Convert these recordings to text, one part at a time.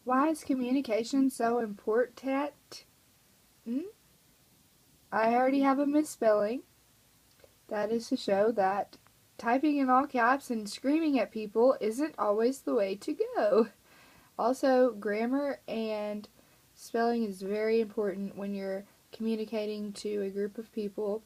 Why is communication so important? I already have a misspelling. That is to show that typing in all caps and screaming at people isn't always the way to go. Also, grammar and spelling is very important when you're communicating to a group of people.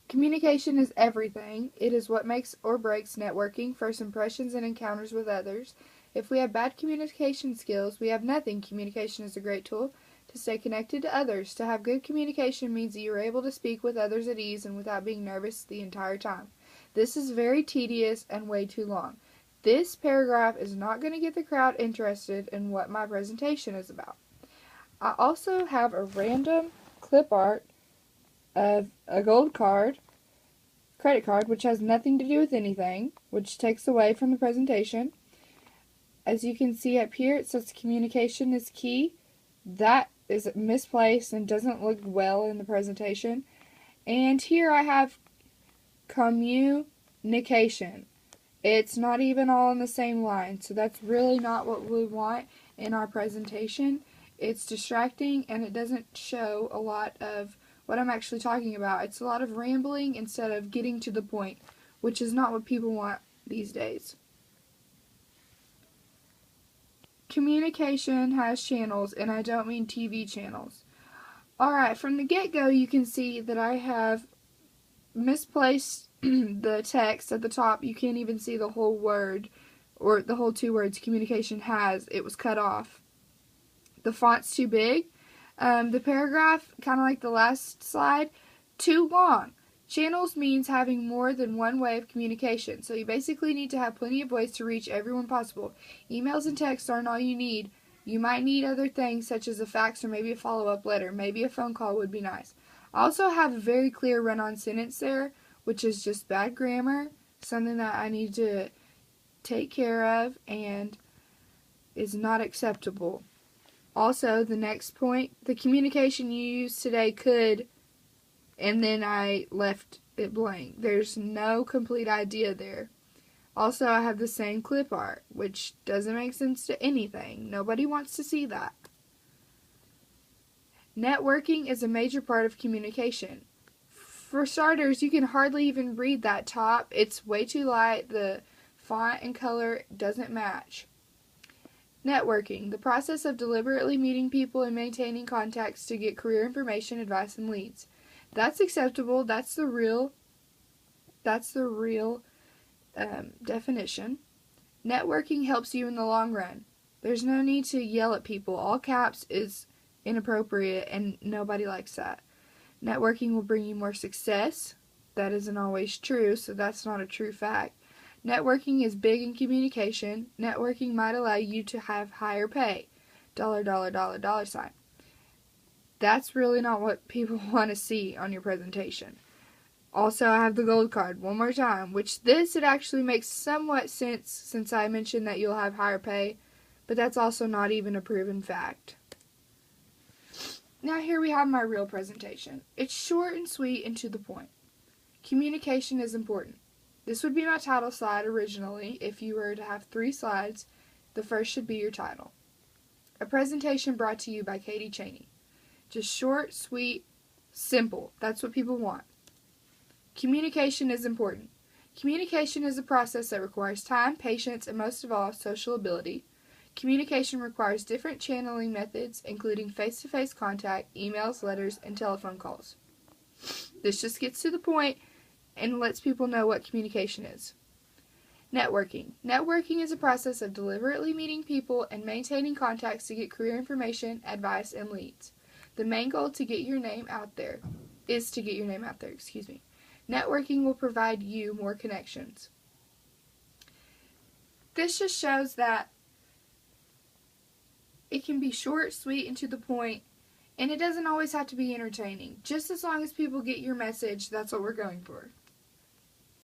Communication is everything. It is what makes or breaks networking, first impressions, and encounters with others. If we have bad communication skills, we have nothing. Communication is a great tool to stay connected to others. To have good communication means that you are able to speak with others at ease and without being nervous the entire time. This is very tedious and way too long. This paragraph is not going to get the crowd interested in what my presentation is about. I also have a random clip art of a gold credit card, which has nothing to do with anything, which takes away from the presentation. As you can see up here, it says communication is key. That is misplaced and doesn't look well in the presentation. And here I have communication. It's not even all in the same line, so that's really not what we want in our presentation. It's distracting and it doesn't show a lot of what I'm actually talking about. It's a lot of rambling instead of getting to the point, which is not what people want these days. Communication has channels, and I don't mean TV channels. Alright, from the get-go you can see that I have misplaced the text at the top. You can't even see the whole word, or the whole two words communication has. It was cut off. The font's too big. The paragraph, kind of like the last slide, too long. Channels means having more than one way of communication, so you basically need to have plenty of ways to reach everyone possible. Emails and texts aren't all you need. You might need other things such as a fax or maybe a follow-up letter. Maybe a phone call would be nice. I also have a very clear run-on sentence there, which is just bad grammar, something that I need to take care of and is not acceptable. Also, the next point, the communication you used today could, and then I left it blank. There's no complete idea there. Also, I have the same clip art, which doesn't make sense to anything. Nobody wants to see that. Networking is a major part of communication. For starters, you can hardly even read that top. It's way too light. The font and color doesn't match. Networking, the process of deliberately meeting people and maintaining contacts to get career information, advice, and leads. That's acceptable. That's the real definition. Networking helps you in the long run. There's no need to yell at people. All caps is inappropriate and nobody likes that. Networking will bring you more success. That isn't always true, so that's not a true fact. Networking is big in communication. Networking might allow you to have higher pay. $. That's really not what people want to see on your presentation. Also, I have the gold card one more time, which it actually makes somewhat sense since I mentioned that you'll have higher pay, but that's also not even a proven fact. Now here we have my real presentation. It's short and sweet and to the point. Communication is important. This would be my title slide originally. If you were to have 3 slides, the first should be your title. A presentation brought to you by Katie Cheney. Just short, sweet, simple. That's what people want. Communication is important. Communication is a process that requires time, patience, and most of all, social ability. Communication requires different channeling methods, including face-to-face contact, emails, letters, and telephone calls. This just gets to the point and lets people know what communication is. Networking. Networking is a process of deliberately meeting people and maintaining contacts to get career information, advice, and leads. The main goal is to get your name out there. Networking will provide you more connections. This just shows that it can be short, sweet, and to the point, and it doesn't always have to be entertaining. Just as long as people get your message, that's what we're going for.